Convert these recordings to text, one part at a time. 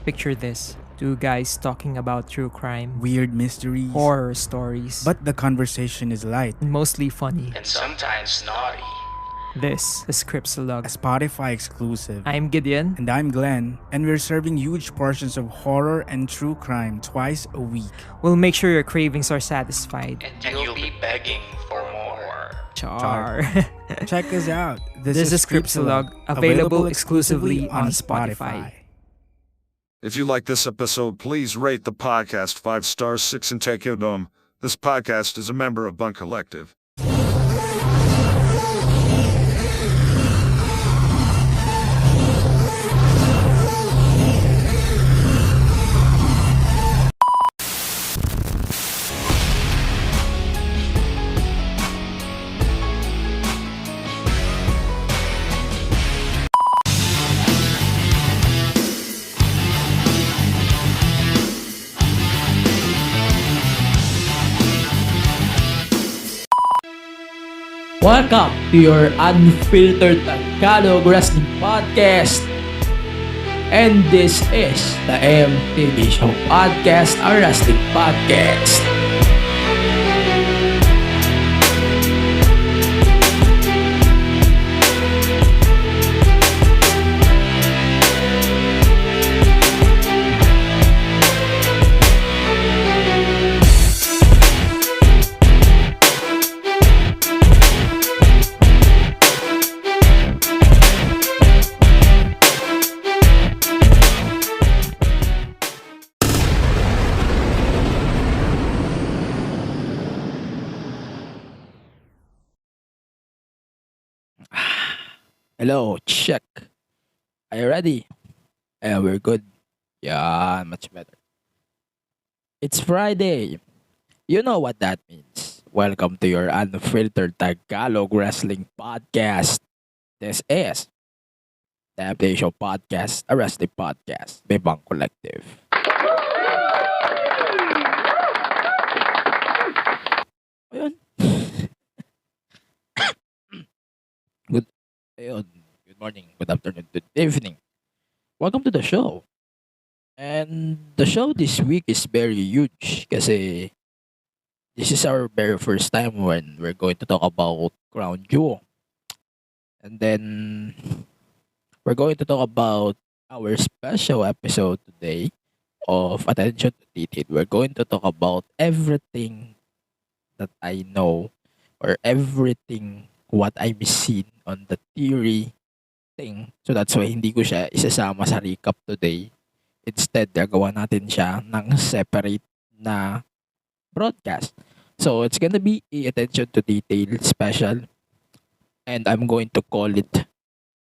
Picture this. Two guys talking about true crime, Weird mysteries. horror stories, But the conversation is light. and mostly funny. and sometimes naughty. This is A Scriptsalog. Spotify exclusive. I'm Gideon. And I'm Glenn, and we're serving huge portions of horror and true crime twice a week. We'll make sure your cravings are satisfied. And you'll be begging for more. Char. Check us out. This is Scriptsalog, available exclusively on Spotify. If you like this episode, please rate the podcast 5 stars, 6 and take your dome. This podcast is a member of Bunk Collective. Welcome to your unfiltered Tagalog Wrestling Podcast. And this is the MTV Show Podcast, a wrestling podcast. Hello, check. Are you ready? Yeah, we're good. Yeah, much better. It's Friday. You know what that means. Welcome to your unfiltered Tagalog Wrestling Podcast. This is the MTV Show Podcast, a wrestling podcast by Bang Collective. Ayun. Good ayun. Good morning, good afternoon, good evening. Welcome to the show. And the show this week is very huge kasi this is our very first time when we're going to talk about Crown Jewel. And then we're going to talk about our special episode today of Attention to Detail. We're going to talk about everything that I know or everything what I've seen on the theory thing. So that's why hindi ko siya isasama sa recap today. Instead, gagawa natin siya ng separate na broadcast. So it's gonna be a attention to detail special. And I'm going to call it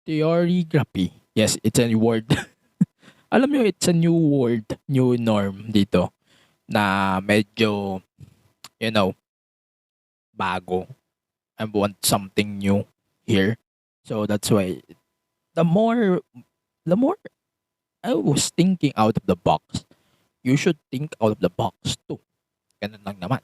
Theorygraphy. Yes, it's a new word. Alam nyo, it's a new word, new norm dito na medyo, you know, bago. I want something new here. So that's why the more I was thinking out of the box, you should think out of the box too. Ganun lang naman.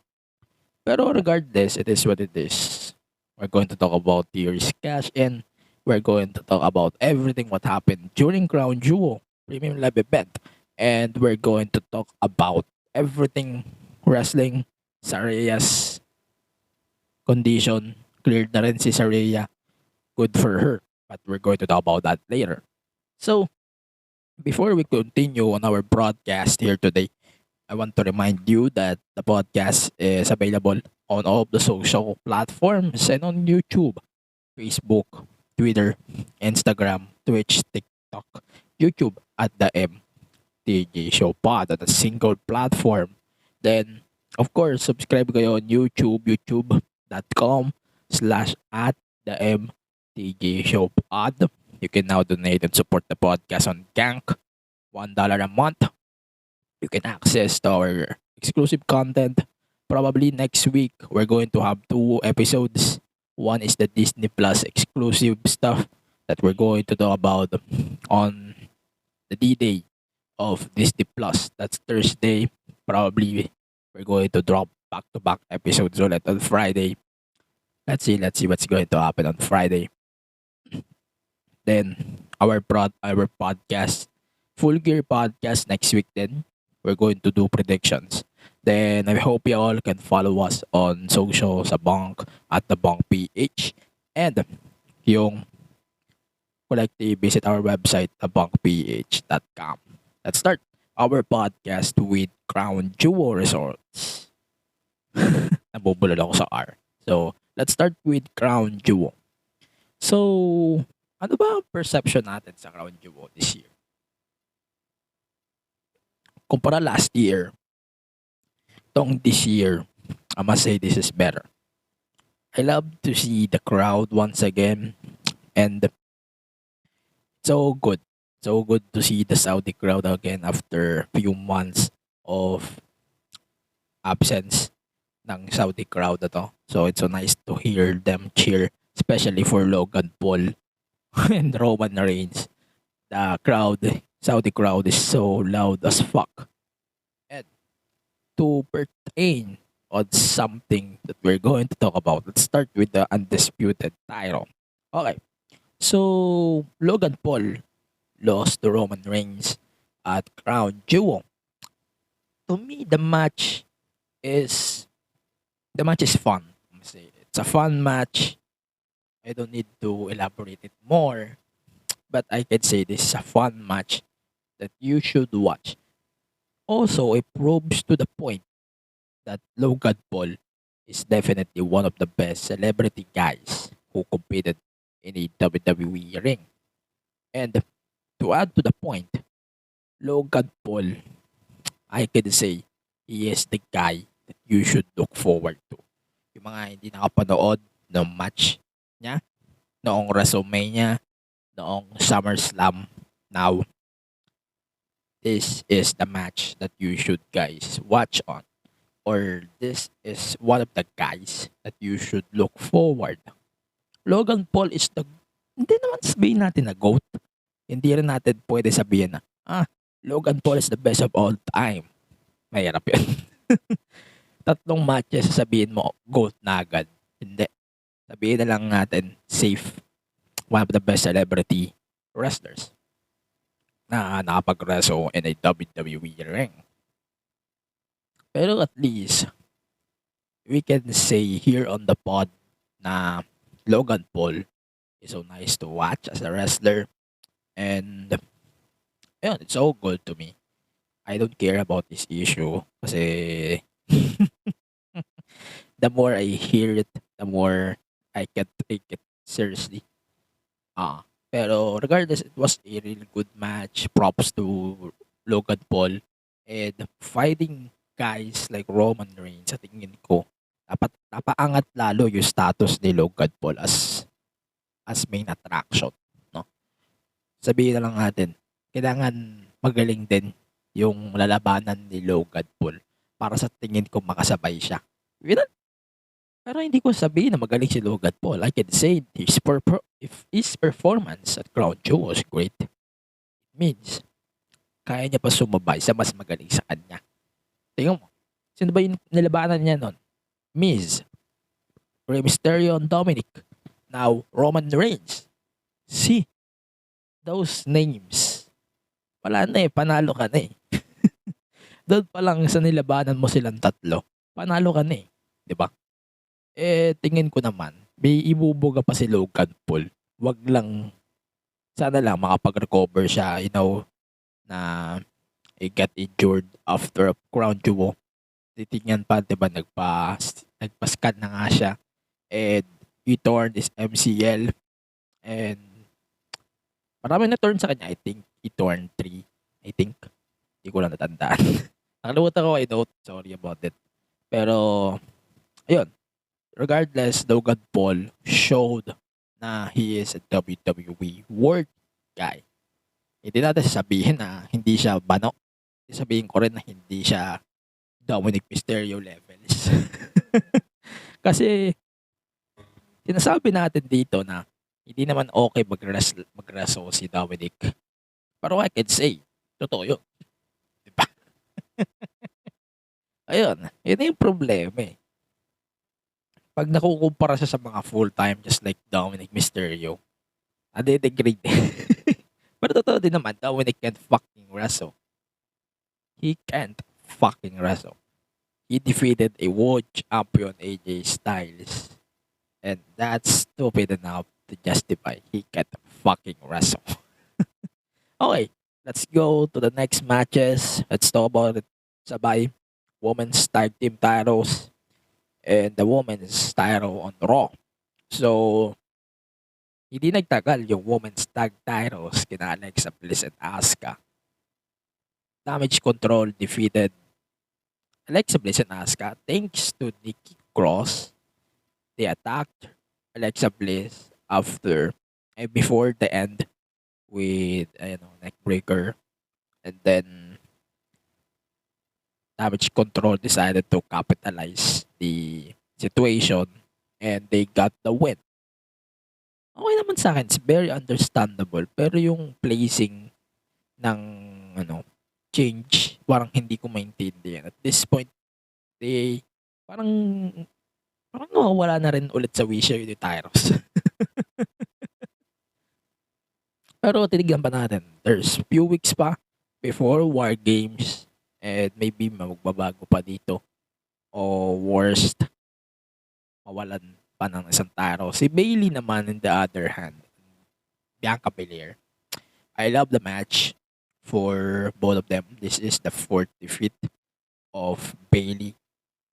Pero regardless, it is what it is. We're going to talk about Theory's cash in. We're going to talk about everything what happened during Crown Jewel Premium Live event. And we're going to talk about everything wrestling, Saraya's condition. Cleared na rin si Saraya. Good for her. But we're going to talk about that later. So, before we continue on our broadcast here today, I want to remind you that the podcast is available on all of the social platforms and on YouTube, Facebook, Twitter, Instagram, Twitch, TikTok, YouTube at the MTG Show Pod on a single platform. Then, of course, subscribe kayo on YouTube, youtube.com/at the MTG Show Pod. You can now donate and support the podcast on Gank, $1 a month. You can access to our exclusive content. Probably next week, we're going to have 2 episodes. One is the Disney Plus exclusive stuff that we're going to talk about on the D-Day of Disney Plus. That's Thursday. Probably we're going to drop back-to-back episodes ulit on Friday. Let's see what's going to happen on Friday. Then our podcast Full Gear Podcast next week then. We're going to do predictions. Then I hope you all can follow us on social sa Bonk at the Bonk PH. And yung collective, visit our website, thebunkph.com. Let's start our podcast with Crown Jewel Resorts. Nabubulol ako sa R. So, let's start with Crown Jewel. So, ano ba ang perception natin sa Crown Jewel this year? Kumpara last year, this year, I must say this is better. I love to see the crowd once again, and so good. So good to see the Saudi crowd again after few months of absence ng Saudi crowd na to. So it's so nice to hear them cheer, especially for Logan Paul and Roman Reigns. The crowd, Saudi crowd is so loud as fuck. And to pertain on something that we're going to talk about, let's start with the undisputed title. Okay. So, Logan Paul lost to Roman Reigns at Crown Jewel. To me, the match is fun. It's a fun match. I don't need to elaborate it more, but I can say this is a fun match that you should watch. Also, it proves to the point that Logan Paul is definitely one of the best celebrity guys who competed in a WWE ring. And to add to the point, Logan Paul, I can say, he is the guy that you should look forward to. Yung mga hindi nakapanood ng match niya, noong WrestleMania, noong SummerSlam, now, this is the match that you should guys watch on. Or this is one of the guys that you should look forward. Logan Paul is hindi naman sabihin natin na GOAT. Hindi rin natin pwede sabihin na, Logan Paul is the best of all time. Mahirap yun. 3 matches, sabihin mo, GOAT na agad. Hindi. Sabihin na lang natin, safe. One of the best celebrity wrestlers na nakapag-wrestle in a WWE ring. Pero at least, we can say here on the pod na Logan Paul is so nice to watch as a wrestler. And, ayun, it's so good to me. I don't care about this issue kasi the more I hear it, the more I can take it seriously. Pero regardless, it was a really good match. Props to Logan Paul. And fighting guys like Roman Reigns, sa tingin ko, dapat napaangat lalo yung status ni Logan Paul as main attraction, no? Sabihin na lang natin, kailangan magaling din yung lalabanan ni Logan Paul para sa tingin ko makasabay siya. Pero hindi ko sabihin na magaling si Logan Paul. I can say if his performance at Crown Jewel was great, it means kaya niya pa sumabay sa mas magaling sa kanya. Tingnan mo, sino ba yung nilabanan niya nun? Miz, Rey Mysterio and Dominic, now Roman Reigns. See, those names, wala na panalo ka na Doon pa lang sa nilabanan mo silang 3, panalo ka na diba? Tingin ko naman, may ibubuga pa si Logan Paul. Wag lang, sana lang makapag-recover siya, na he got injured after a Crown Jewel. Titingnan pa, diba, nagpa-scan na nga siya. And he torn his MCL. And marami na torn sa kanya. I think he torn 3. I think. Hindi ko lang natandaan. Nakalimutan ko, I note. Sorry about it. Pero, ayun. Regardless, Logan Paul showed na he is a WWE world guy. Hindi natin sasabihin na hindi siya bano. Sabihin ko rin na hindi siya Dominic Mysterio levels. Kasi, sinasabi natin dito na hindi naman okay mag-wrestle si Dominic. Pero I can say, totoo yun. Diba? Ayun, yun yung problema Pag nakukumpara siya sa mga full-time just like Dominic Mysterio, ade-degrade. Pero totoo din naman, Dominic can't fucking wrestle. He can't fucking wrestle. He defeated a world champion AJ Styles. And that's stupid enough to justify he can't fucking wrestle. Okay, let's go to the next matches. Let's talk about it. Sabay, women's tag team titles and the women's title on Raw. So, hindi nagtagal yung women's tag titles kina Alexa Bliss and Asuka. Damage Control defeated Alexa Bliss and Asuka thanks to Nikki Cross. They attacked Alexa Bliss after before the end with neckbreaker, and then Damage Control decided to capitalize the situation and they got the win. Okay naman sa akin, it's very understandable, pero yung placing ng change, parang hindi ko maintindihan. At this point, they parang nawawala na rin ulit sa wisher yung Tyros. Pero tinignan pa natin, there's few weeks pa before War Games and maybe magbabago pa dito o worst, mawalan pa ng isang taro. Si Bailey naman, in the other hand, Bianca Belair. I love the match for both of them. This is the fourth defeat of Bailey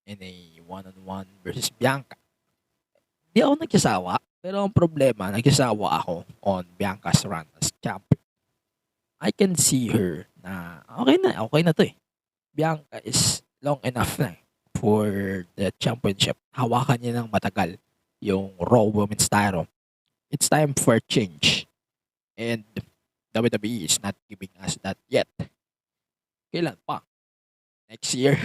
in a one-on-one versus Bianca. Di ako nagsasawa, pero ang problema, nagsasawa ako on Bianca's run as champion. I can see her na okay na to eh. Bianca is long enough na for the championship. Hawakan niya ng matagal yung Raw Women's title. It's time for a change. And WWE is not giving us that yet. Kailan pa? Next year?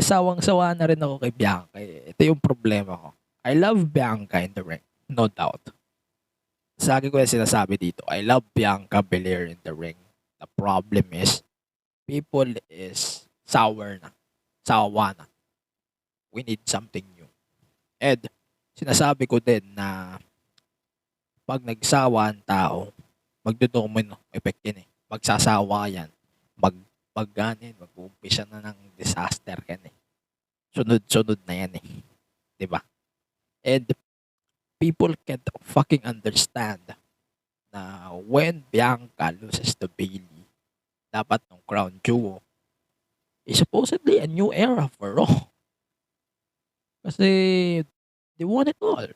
Sawang-sawa na rin ako kay Bianca. Ito yung problema ko. I love Bianca in the ring. No doubt. Sa akin ko yung sinasabi dito, I love Bianca Belair in the ring. The problem is, people is sour na. Sawa na. We need something new. And, sinasabi ko din na pag nagsawa ang tao, magdo-domino effect yan eh. Magsasawa yan. Mag-uumpisa na ng disaster yan eh. Sunod-sunod na yan eh. Diba? And people can't fucking understand na when Bianca loses to Bailey, dapat ng crown jewel is supposedly a new era for Raw. Kasi they won it all.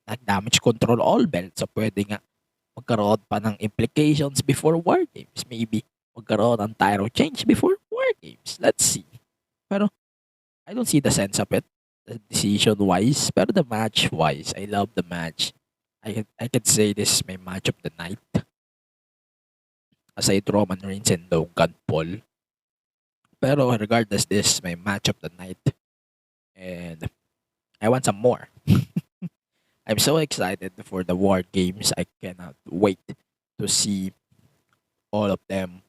Nag-damage control all belts. So pwede nga magkaroon pa ng implications before War Games. Maybe magkaroon ng title change before War Games. Let's see. Pero I don't see the sense of it. The decision-wise. Pero the match-wise, I love the match. I could say this is my match of the night. Aside Roman Reigns and Logan Paul. Pero regardless, this is my match of the night. And I want some more. I'm so excited for the War Games. I cannot wait to see all of them.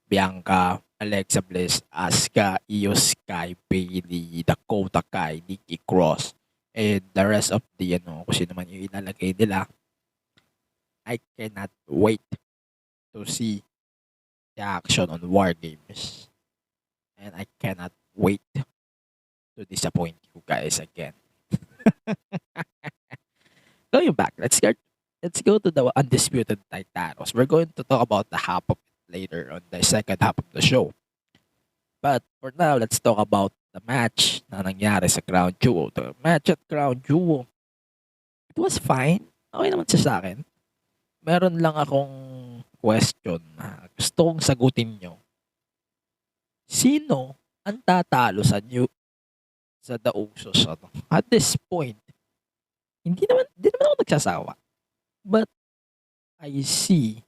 Bianca, Alexa Bliss, Asuka, Io Sky, Bailey, Dakota Kai, Nikki Cross, and the rest of the, kung sino man yung ilalagay nila. I cannot wait to see the action on War Games. And I cannot wait to disappoint you guys again. Going back, let's go to the undisputed titles. We're going to talk about the half of it later on the second half of the show. But for now, let's talk about the match na nangyari sa Crown Jewel. The match at Crown Jewel, it was fine. Okay naman siya sa akin. Meron lang akong question na gusto kong sagutin nyo. Sino ang tatalo sa The Usos? At this point, hindi naman ako nagsasawa. But I see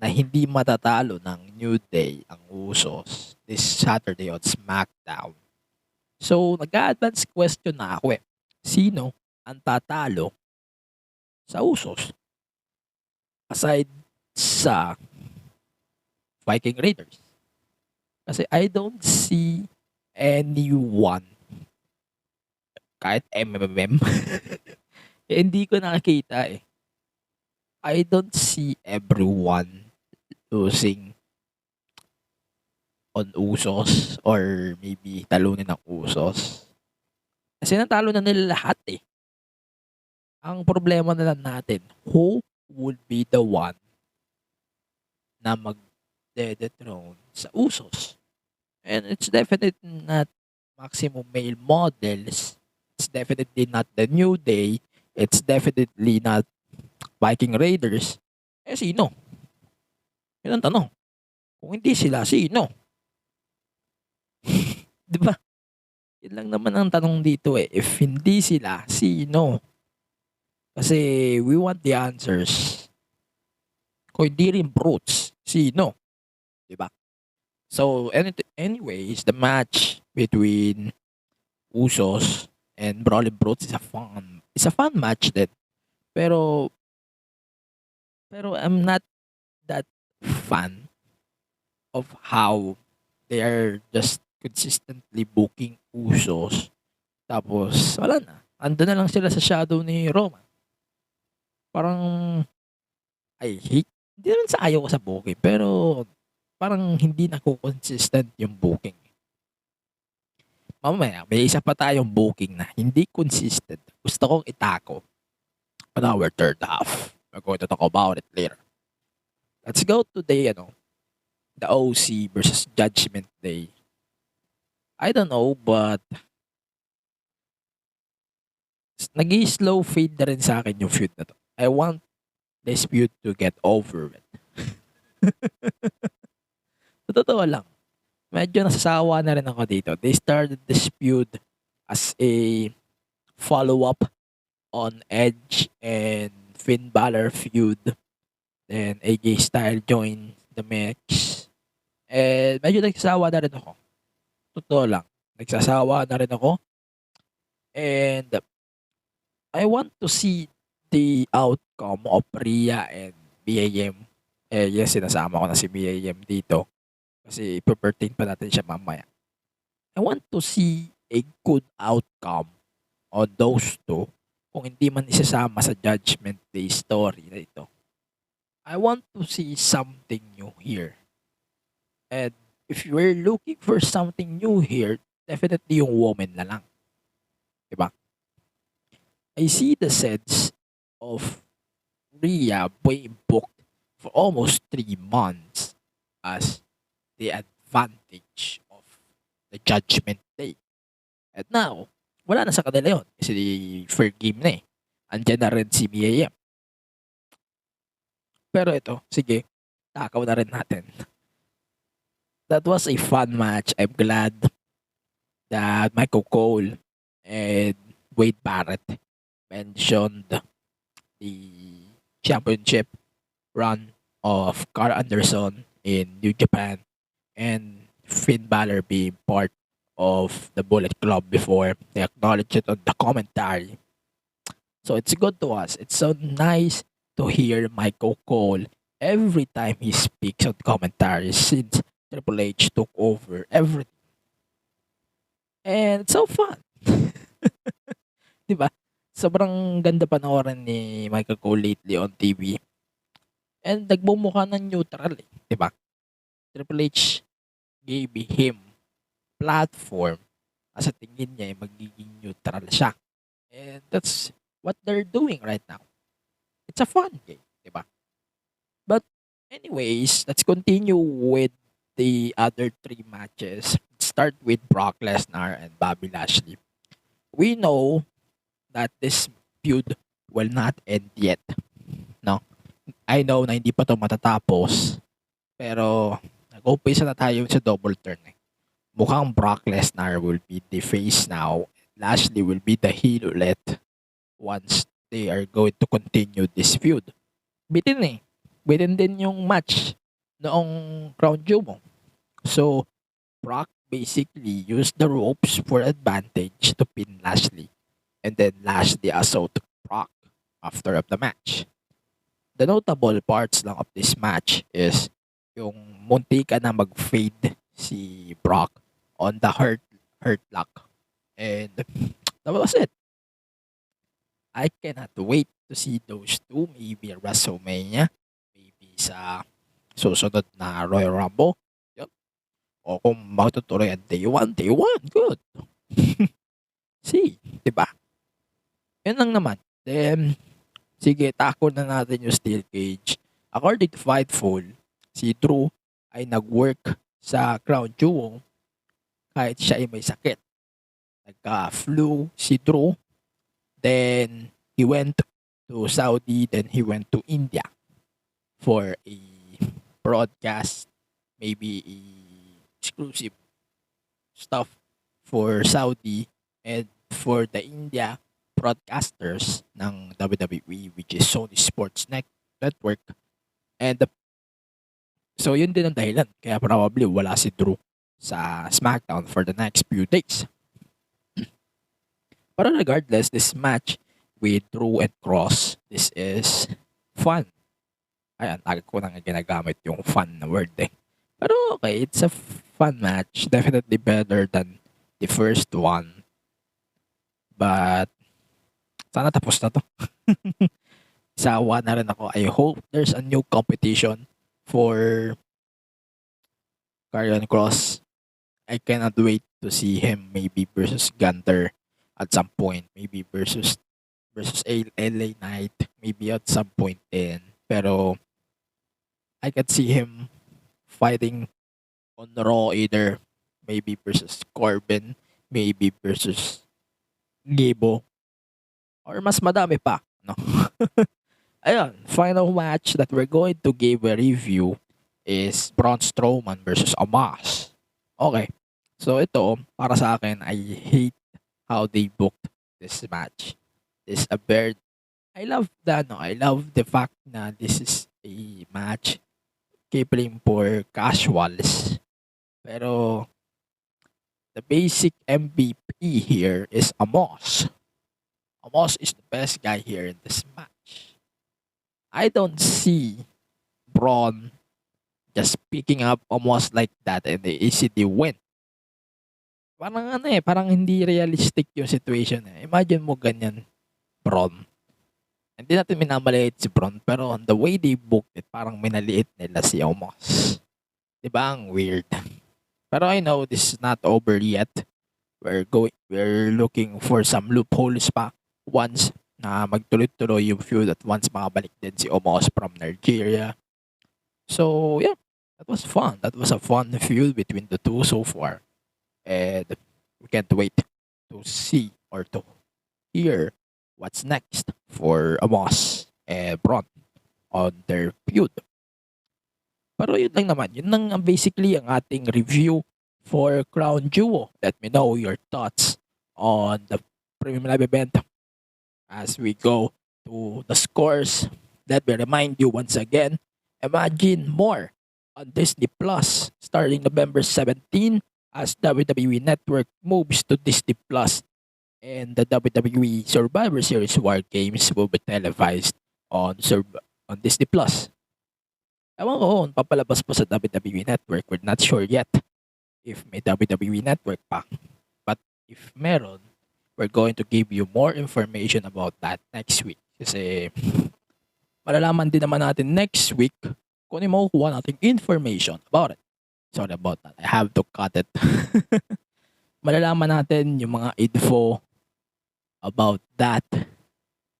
na hindi matatalo ng New Day ang Usos this Saturday on SmackDown. So, nag-advance question na ako eh. Sino ang tatalo sa Usos? Aside sa Viking Raiders. Kasi I don't see anyone kahit MMM hindi ko nakakita eh I don't see everyone losing on Usos or maybe talunin ng Usos. Kasi natalo na nila lahat eh. Ang problema na lang natin, who would be the one na mag-dethrone sa Usos? And it's definitely not maximum male models. It's definitely not the New Day. It's definitely not Viking Raiders. Eh sino? Yun ang tanong. Kung hindi sila, sino? Di ba? Yun lang naman ang tanong dito eh. If hindi sila, sino? Kasi we want the answers. Kung hindi rin brutes, sino? Di ba? So, anyways, the match between Usos and Brawling Brutes is a fun match din. Pero I'm not that fan of how they are just consistently booking Usos. Tapos, wala na. Ando na lang sila sa shadow ni Roman. Parang, I hate, hindi naman sa ayaw ko sa booking, pero parang hindi na consistent yung booking. Mamaya, may isa pa tayong booking na hindi consistent. Gusto kong itako on our third half. We're going to talk about it later. Let's go to the OC versus Judgment Day. I don't know, but nag-slow fade na rin sa akin yung feud na to. I want this feud to get over with. Sa totoo lang, medyo nasasawa na rin ako dito. They started this feud as a follow-up on Edge and Finn Balor feud. Then AJ Styles joined the mix. And medyo nagsasawa na rin ako. Totoo lang. Nagsasawa na rin ako. And I want to see the outcome of Rhea and BAM. Yes, sinasama ko na si BAM dito. Kasi ipapertain pa natin siya mamaya. I want to see a good outcome on those two kung hindi man isasama sa Judgment Day story na ito. I want to see something new here. And if you're looking for something new here, definitely yung woman na lang. Diba? I see the sense of Rhea being booked for almost 3 months as the advantage of the Judgment Day. And now, wala na sa kanila yun. Kasi fair game na eh. Andyan na rin si Mia. Pero ito, sige, takaw na rin natin. That was a fun match. I'm glad that Michael Cole and Wade Barrett mentioned the championship run of Carl Anderson in New Japan and Finn Balor being part of the Bullet Club before. They acknowledged it on the commentary. So it's good to us. It's so nice to hear Michael Cole every time he speaks on commentary since Triple H took over everything. And it's so fun. Diba? Sobrang ganda panoorin ni Michael Cole lately on TV. And nagbumukha ng neutral eh. Diba? Triple H gave him platform as sa tingin niya magiging neutral siya. And that's what they're doing right now. It's a fun game, diba? But anyways, let's continue with the other 3 matches. Start with Brock Lesnar and Bobby Lashley. We know that this feud will not end yet. No? I know na hindi pa to matatapos. Pero nag-umpisa na tayo sa double turn eh. Mukhang Brock Lesnar will be the face now. Lashley will be the heel ulit once they are going to continue this feud. Bitin eh. Bitin din yung match noong Crown Jewel. So, Brock basically used the ropes for advantage to pin Lashley. And then Lashley assaulted Brock after of the match. The notable parts lang of this match is yung munti ka na mag-fade si Brock on the hurt lock. And that was it. I cannot wait to see those two. Maybe WrestleMania. Maybe sa susunod na Royal Rumble. Yep. O kung matutuloy ang day 1, good. See, diba? Yun lang naman. Then, sige, tako na natin yung steel cage. According to Fightful, si Drew ay nag-work sa Crown Jewel kahit siya ay may sakit. Nagka-flu si Drew. Then, he went to Saudi. Then, he went to India for a broadcast. Maybe a exclusive stuff for Saudi and for the India broadcasters ng WWE, which is Sony Sports Network. And so yun din ang dahilan kaya probably wala si Drew sa SmackDown for the next few days. Pero regardless, this match with Drew and Cross, this is fun. Ayan, lagi ko nang ginagamit yung fun na word eh. Pero okay, it's a fun match. Definitely better than the first one. But sana tapos na to. Sawa na rin ako. I hope there's a new competition for Karrion Cross. I cannot wait to see him maybe versus Gunter at some point. Maybe versus LA Knight. Maybe at some point din. Pero I could see him fighting on Raw either. Maybe versus Corbin. Maybe versus Gable. Or mas madami pa, no? Ayun, final match that we're going to give a review is Braun Strowman versus Omos. Okay. So ito, para sa akin, I hate how they booked this match. This a very I love the fact na this is a match catering for casuals. Pero the basic MVP here is Omos. Omos is the best guy here in this match. I don't see Braun just picking up Omos like that and they easily win. Parang hindi realistic yung situation eh. Imagine mo ganyan, Braun. Hindi natin minamaliit si Braun, pero the way they booked it, parang minaliit nila si Omos. Diba? Ang weird. Pero I know this is not over yet. We're looking for some loopholes pa. Once na magtuloy-tuloy yung feud at once makabalik din si Omos from Nigeria. So, yeah. That was fun. That was a fun feud between the two so far. And we can't wait to see or to hear what's next for Omos and Braun on their feud. Pero yun lang naman. Yun lang basically ang ating review for Crown Jewel. Let me know your thoughts on the premium live event as we go to the scores. Let me remind you once again, imagine more on Disney Plus starting November 17 as WWE Network moves to Disney Plus and the WWE Survivor Series War Games will be televised on Disney Plus. Ewan ko kung papalabas po sa WWE Network. We're not sure yet if may WWE Network pa. But if meron, we're going to give you more information about that next week. Kasi malalaman din naman natin next week kung ano makukuha nating information about it. Sorry about that. I have to cut it. Malalaman natin yung mga info about that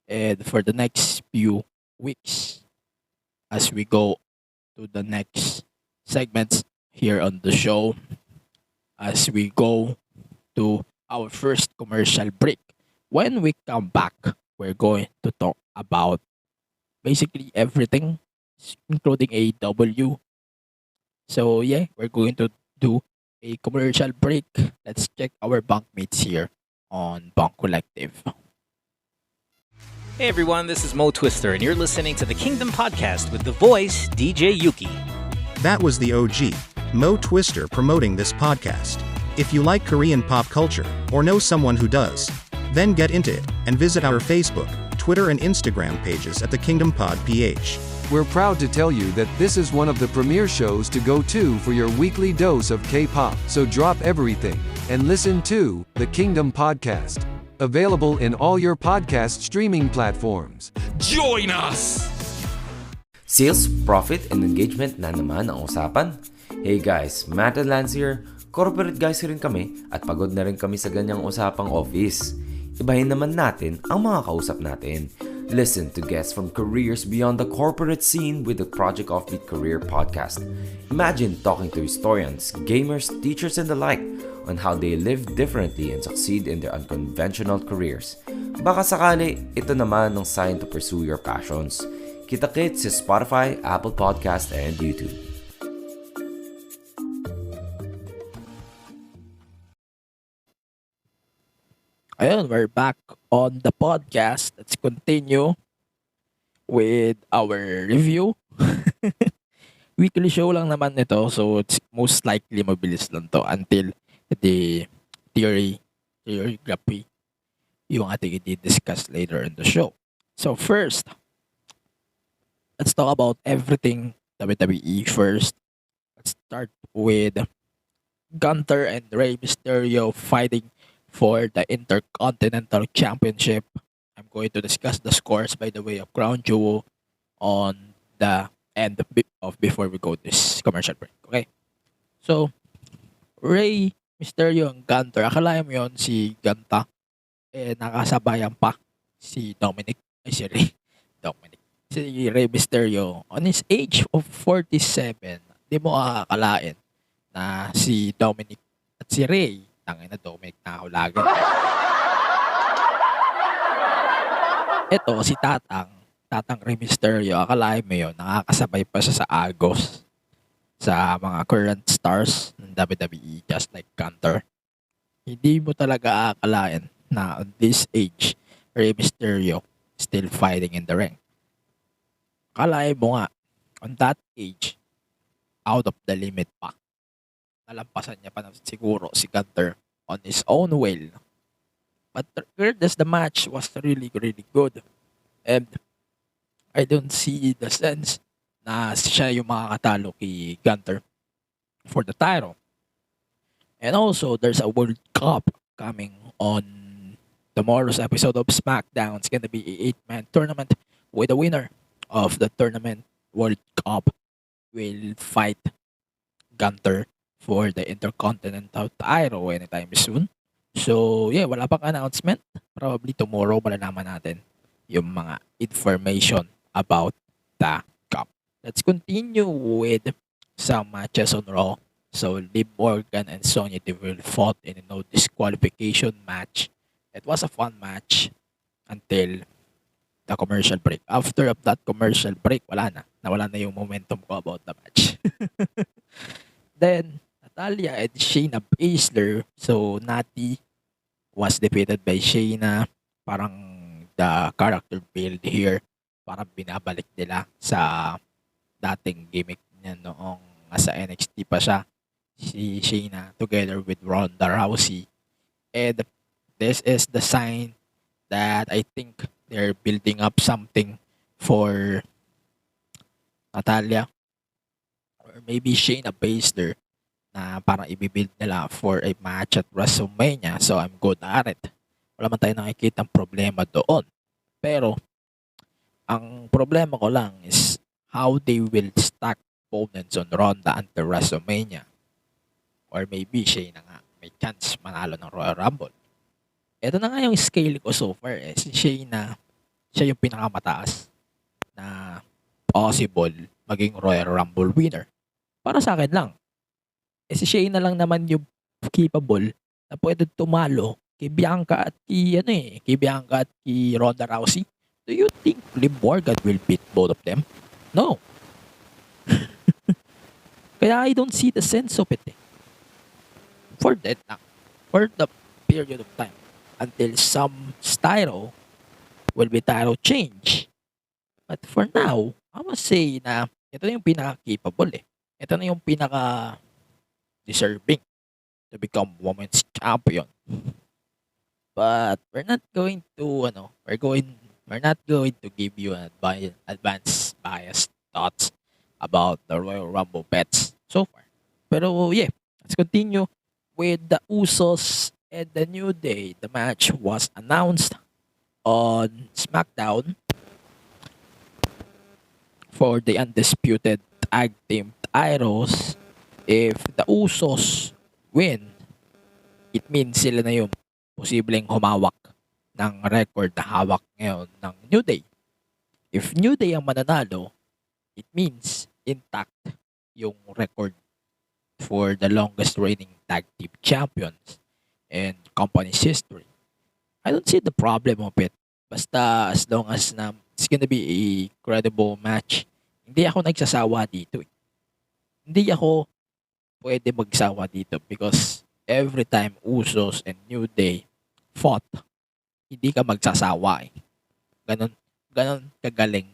and for the next few weeks as we go to the next segments here on the show. As we go to our first commercial break. When we come back, we're going to talk about basically everything, including AEW. So yeah, we're going to do a commercial break. Let's check our bunkmates here on Bunk Collective. Hey everyone, this is Mo Twister, and you're listening to the Kingdom Podcast with the voice DJ Yuki. That was the OG, Mo Twister, promoting this podcast. If you like Korean pop culture, or know someone who does, then get into it, and visit our Facebook, Twitter and Instagram pages at the Kingdom Pod PH. We're proud to tell you that this is one of the premier shows to go to for your weekly dose of K-pop. So drop everything and listen to the Kingdom Podcast. Available in all your podcast streaming platforms. Join us! Sales, profit, and engagement na naman ang usapan. Hey guys, Matt and Lance here. Corporate guys rin kami at pagod na rin kami sa ganyang usapang office. Ibahin naman natin ang mga kausap natin. Listen to guests from careers beyond the corporate scene with the Project Offbeat Career Podcast. Imagine talking to historians, gamers, teachers, and the like on how they live differently and succeed in their unconventional careers. Baka sakali, ito naman ang sign to pursue your passions. Kita-kits sa Spotify, Apple Podcast, and YouTube. Ayun, we're back on the podcast. Let's continue with our review. Weekly show lang naman nito, so it's most likely mabilis lang to until the theorygraphy yung ating i-discuss later in the show. So first, let's talk about everything WWE first. Let's start with Gunther and Rey Mysterio fighting for the Intercontinental Championship. I'm going to discuss the scores by the way of Crown Jewel on the end of before we go this commercial break. Okay? So, Rey Mysterio and Gunther. Akalain mo yun si Ganta nakasabayan pa si Dominic. Ay, si Rey. Dominic. Si Rey Mysterio on his age of 47. Di mo akalain na si Dominic at si Rey tangin na Dominic nakahulagan. Ito, si Tatang Rey Mysterio, akalain mo yun, nakakasabay pa siya sa Agos sa mga current stars ng WWE just like Gunther. Hindi mo talaga akalain na on this age, Rey Mysterio still fighting in the ring. Akalain mo nga, on that age, out of the limit pa. Nalampasan niya pa na siguro si Gunther on his own will. But regardless, the match was really, really good. And I don't see the sense na siya yung makakatalo kay Gunther for the title. And also, there's a World Cup coming on tomorrow's episode of SmackDown. It's gonna be a 8-man tournament with the winner of the tournament World Cup will fight Gunther for the Intercontinental title anytime soon. So, yeah, wala pang announcement. Probably tomorrow malalaman natin yung mga information about the cup. Let's continue with some matches on Raw. So, Liv Morgan and Sonya Deville fought in a no disqualification match. It was a fun match until the commercial break. After of that commercial break, wala na. Nawala na yung momentum ko about the match. Then, Natalia and Shayna Baszler. So, Natty was defeated by Shayna. Parang the character build here, parang binabalik nila sa dating gimmick niya noong nasa NXT pa siya. Si Shayna together with Ronda Rousey. And this is the sign that I think they're building up something for Natalia or maybe Shayna Baszler na parang ibibuild nila for a match at WrestleMania. So I'm good at it. Wala man tayo nakikita problema doon. Pero ang problema ko lang is how they will stack opponents on Ronda until WrestleMania. Or maybe Shayna nga may chance manalo ng Royal Rumble. Ito na nga yung scale ko so far. Si Shayna, siya yung pinakamataas na possible maging Royal Rumble winner. Para sa akin lang. Si Shayna lang naman yung capable na pwede tumalo kay Bianca at kay Bianca at kay Ronda Rousey. Do you think Liv Morgan will beat both of them? No. Kaya I don't see the sense of it. For that lang. For the period of time until some title will be title change. But for now, I must say na ito na yung pinaka-capable Ito na yung pinaka-deserving to become women's champion. But we're not going to give you an advanced biased thoughts about the Royal Rumble bets so far. Pero yeah, let's continue with the Usos And the New Day, the match was announced on SmackDown for the undisputed tag team titles. If the Usos win, it means sila na yung posibleng humawak ng record na hawak ngayon ng New Day. If New Day ang mananalo, it means intact yung record for the longest reigning tag team champions in company's history. I don't see the problem of it. Basta as long as na it's gonna be a credible match, hindi ako nagsasawa dito. Hindi ako pwede magsawa dito because every time Usos and New Day fought, hindi ka magsasawa eh. Ganon kagaling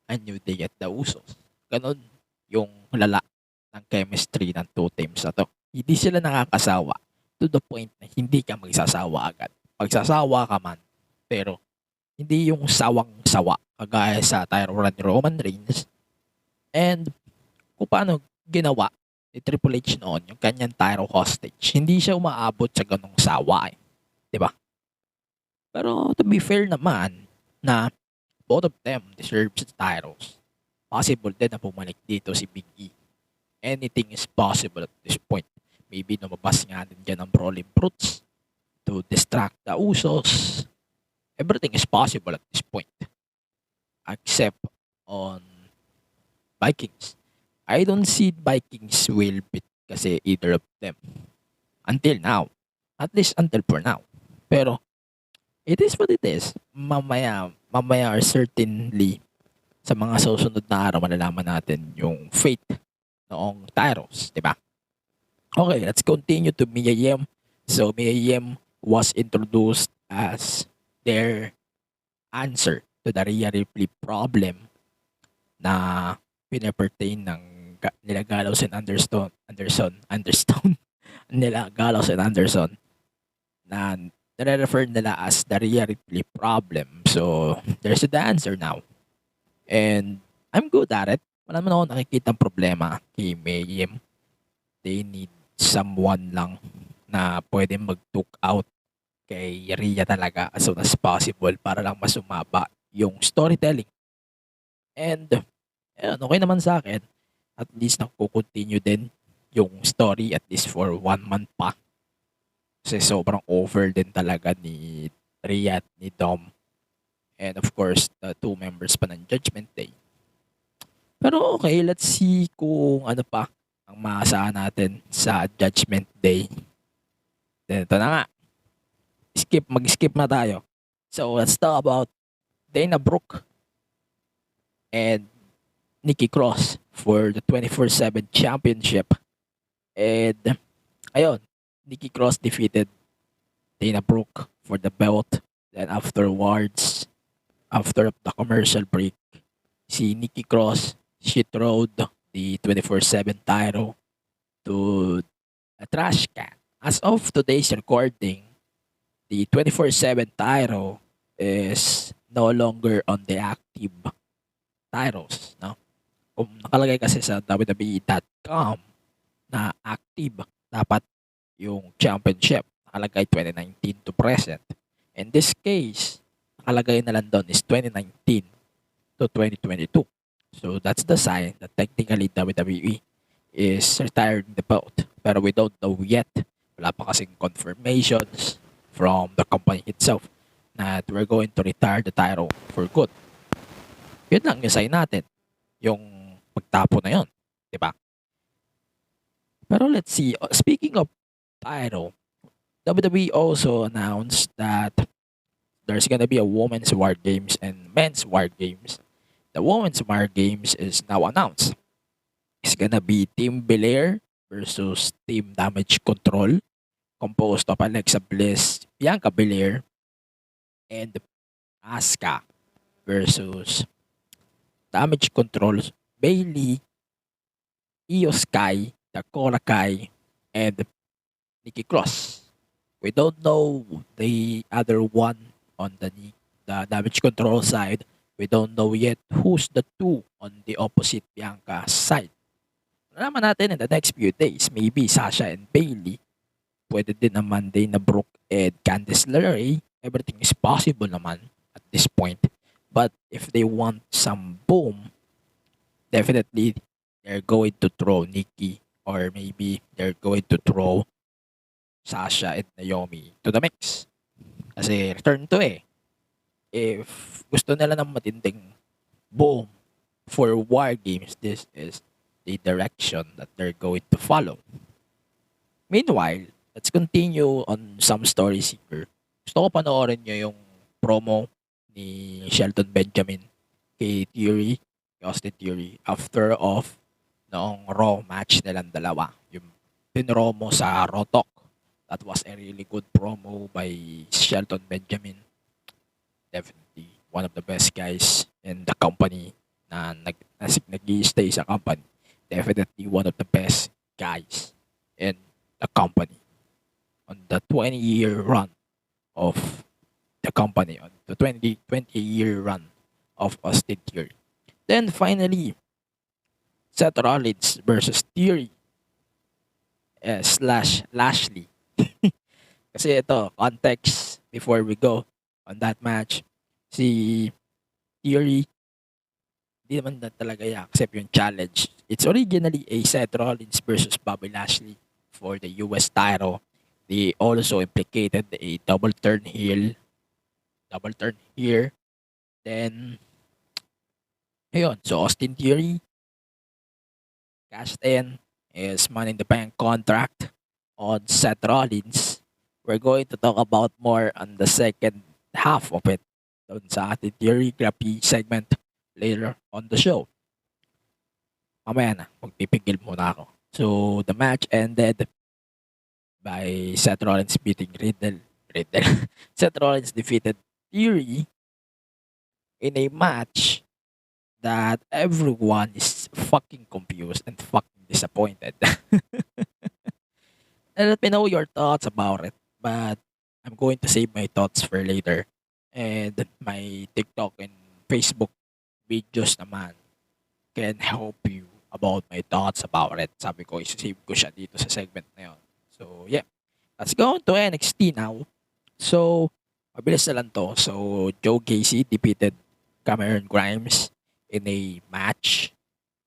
ang New Day at the Usos. Ganon yung lala ng chemistry ng two teams na to. Hindi sila nakakasawa to the point na hindi ka magsasawa agad. Magsasawa ka man, pero hindi yung sawang-sawa kagaya sa title run ni Roman Reigns. And kung paano ginawa ni Triple H noon yung kanyang title hostage, hindi siya umaabot sa ganong sawa eh. Diba? Pero to be fair naman na both of them deserves the titles. Possible din na bumalik dito si Big E. Anything is possible at this point. Maybe lumabas nga din dyan ang Brawling Brutes to distract the Usos. Everything is possible at this point. Except on Vikings. I don't see Vikings will beat kasi either of them. Until now. At least until for now. Pero, it is what it is. Mamaya or certainly sa mga susunod na araw malalaman natin yung fate noong titles, di ba? Okay, let's continue to Mia Yim. So, Mia Yim was introduced as their answer to the Rhea Ripley problem na pinapertain ng nila Gallows and Anderson nila Gallows and Anderson na nare-refer nila as the Rhea Ripley problem. So, there's the answer now. And I'm good at it. Wala naman ako nakikitang problema kay Mia Yim. They need someone lang na pwede mag-took out kay Rhea talaga as soon as possible para lang masumaba yung storytelling. And okay naman sa akin. At least nakukontinue din yung story at least for 1 month pa. Kasi sobrang over din talaga ni Rhea at ni Dom. And of course, the 2 members pa ng Judgment Day. Pero okay, let's see kung ano pa ang maasahan natin sa Judgment Day. Then ito na nga. Mag-skip na tayo. So let's talk about Dana Brooke and Nikki Cross for the 24/7 championship. And ayun, Nikki Cross defeated Dana Brooke for the belt. Then afterwards, after the commercial break, si Nikki Cross, she throwed the 24/7 title to a trash can. As of today's recording, the 24/7 title is no longer on the active titles. No? Kung nakalagay kasi sa WWE.com na active, dapat yung championship nakalagay 2019 to present. In this case, nakalagay na lang doon is 2019 to 2022. So that's the sign that technically WWE is retiring the belt. Pero we don't know yet. Wala pa kasing confirmations from the company itself that we're going to retire the title for good. Yun lang yung sign natin. Yung pagtapo na yun. Diba? Pero let's see. Speaking of title, WWE also announced that there's gonna be a women's war games and men's war games. The women's war games is now announced. It's gonna be Team Belair versus Team Damage Control, composed of Alexa Bliss, Bianca Belair, and Asuka versus Damage Control, Bayley, Io Sky, Dakota Kai, and Nikki Cross. We don't know the other one on the Damage Control side. We don't know yet who's the 2 on the opposite Bianca side. Nalaman natin in the next few days. Maybe Sasha and Bayley. Pwede din naman Dana Brooke and Candice LeRae, everything is possible naman at this point. But if they want some boom, definitely they're going to throw Nikki, or maybe they're going to throw Sasha and Naomi to the mix. Kasi return to eh. If gusto nila ng matinding boom for War Games, this is the direction that they're going to follow. Meanwhile, let's continue on some stories here. Gusto ko panoorin nyo yung promo ni Shelton Benjamin kay Theory, kay Austin Theory, after of noong Raw match nilang dalawa. Yung pinromo sa Raw Talk. That was a really good promo by Shelton Benjamin. Definitely one of the best guys in the company na nag-stay sa company. Definitely one of the best guys in the company on the 20-year run of the company, on the 20-year run of Austin Theory. Then finally, Seth Rollins versus Theory slash Lashley. Kasi ito, context before we go on that match, si Theory di naman na talaga i-accept yung challenge. It's originally a Seth Rollins versus Bobby Lashley for the US title. They also implicated a double turn here. Then, ayun. So, Austin Theory cashed in his Money in the Bank contract on Seth Rollins. We're going to talk about more on the second half of it doon sa ating Theorygraphy segment later on the show. Mamaya na, magpipigil muna ako. So, the match ended by Seth Rollins beating Riddle. Seth Rollins defeated Theory in a match that everyone is fucking confused and fucking disappointed. And let me know your thoughts about it. But I'm going to save my thoughts for later. And my TikTok and Facebook videos naman can help you about my thoughts about it. Sabi ko, isasave ko siya dito sa segment na yun. So, yeah. Let's go to NXT now. So, mabilis na lang to. So, Joe Gacy defeated Cameron Grimes in a match.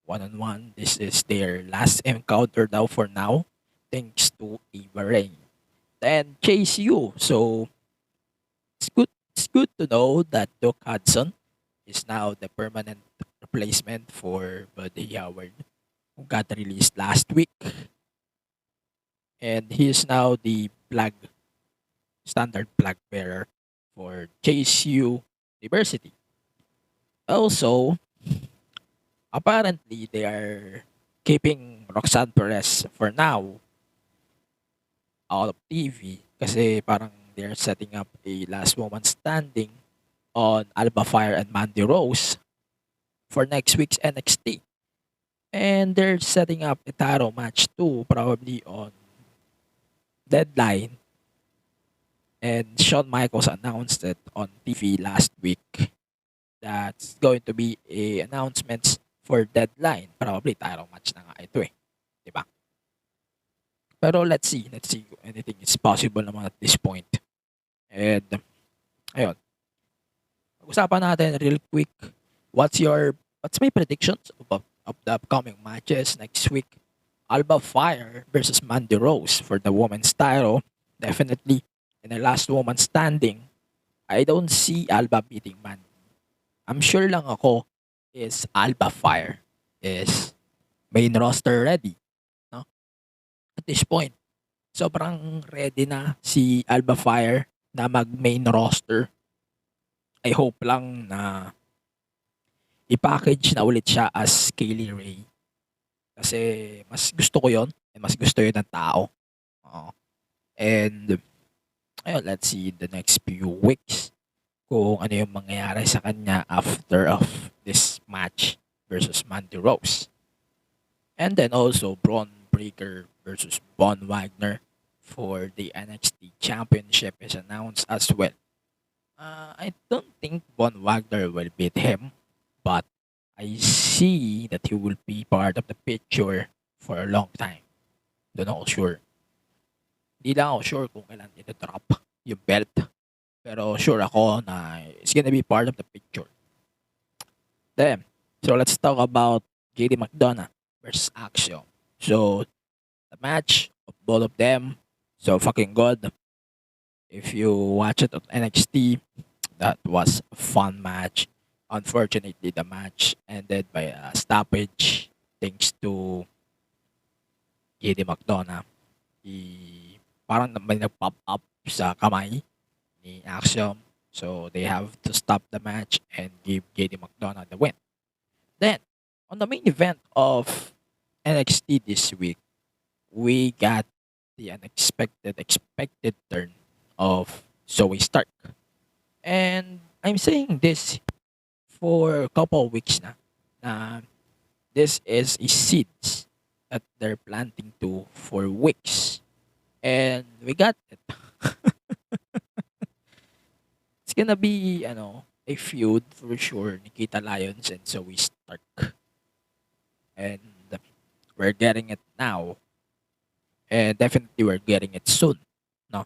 One-on-one. This is their last encounter now for now. Thanks to Eva Ray. Then, Chase U. So, it's good to know that Doc Hudson is now the permanent replacement for Buddy Howard, who got released last week. And he is now the standard flag bearer for JSU University. Also, apparently they are keeping Roxanne Perez for now out of TV kasi parang they're setting up a last woman standing on Alba Fire and Mandy Rose for next week's NXT. And they're setting up a title match too, probably on Deadline. And Shawn Michaels announced it on TV last week. That's going to be a announcements for Deadline. Probably title match na nga ito eh. Diba? Pero let's see. Anything is possible naman at this point. And, ayun. Pag-usapan natin real quick. What's my predictions of the upcoming matches next week? Alba Fire versus Mandy Rose for the women's title. Definitely in the last woman standing. I don't see Alba beating Mandy. I'm sure lang ako is Alba Fire is main roster ready. No? At this point, sobrang ready na si Alba Fire na mag-main roster. I hope lang na i-package na ulit siya as Kaylee Ray. Kasi mas gusto ko yon and mas gusto yun ng tao. And ayun, let's see the next few weeks kung ano yung mangyayari sa kanya after of this match versus Mandy Rose. And then also Braun Breaker versus Von Wagner for the NXT Championship is announced as well. I don't think Von Wagner will beat him, but I see that he will be part of the picture for a long time. Don't know sure. Hindi lang ako sure kung kailan ito drop. yung belt. Pero sure ako na it's gonna be part of the picture. Then, so let's talk about JD McDonough versus Axiom. So, the match of both of them, so fucking good. If you watch it on NXT, that was a fun match. Unfortunately, the match ended by a stoppage thanks to JD McDonough. Parang may nag-pop up sa kamay ni Axiom. So they have to stop the match and give JD McDonough the win. Then, on the main event of NXT this week, we got the expected turn of Zoe Stark. And I'm saying this for a couple of weeks na this is a seeds that they're planting to for weeks. And we got it. It's gonna be, a feud for sure. Nikita Lyons and Zoe Stark. And we're getting it now. And definitely we're getting it soon. No?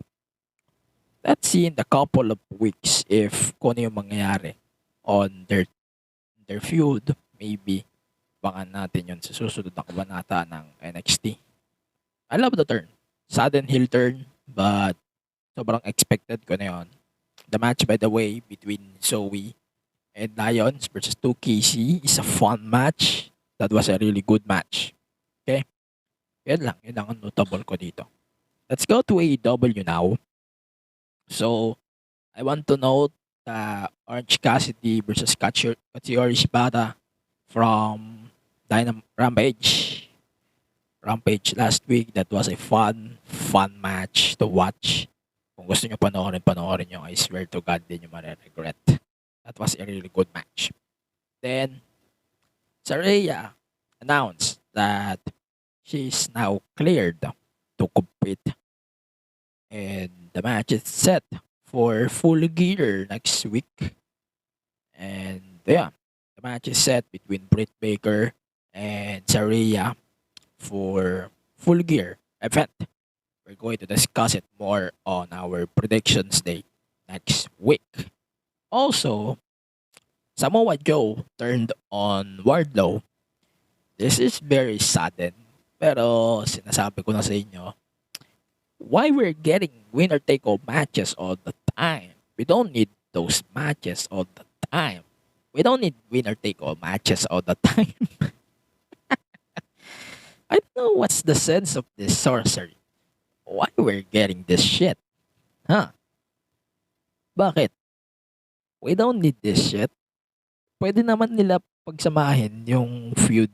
Let's see in the couple of weeks if kung ano yung mangyayari on their feud. Maybe bangan natin yun sa susunod na kabanata ng NXT. I love the turn. Sudden heel turn, but sobrang expected ko na yun. The match, by the way, between Zoe and Lions versus 2KC is a fun match. That was a really good match. Okay? Yan lang. Yun ang notable ko dito. Let's go to AEW now. So, I want to note Orange Cassidy versus Katsuyori Shibata from Rampage. Rampage last week. That was a fun match to watch. Kung gusto nyo panoorin nyo, I swear to God, din nyo regret. That was a really good match. Then, Saraya announced that she's now cleared to compete. And the match is set for Full Gear next week. And yeah, the match is set between Britt Baker and Saraya for Full Gear event. We're going to discuss it more on our predictions day next week. Also, Samoa Joe turned on Wardlow. This is very sudden. Pero sinasabi ko na sa inyo, why we're getting winner-take-all matches all the time? We don't need those matches all the time. We don't need winner-take-all matches all the time. I don't know what's the sense of this sorcery. Why we're getting this shit? Huh? Bakit? We don't need this shit. Pwede naman nila pagsamahin yung feud.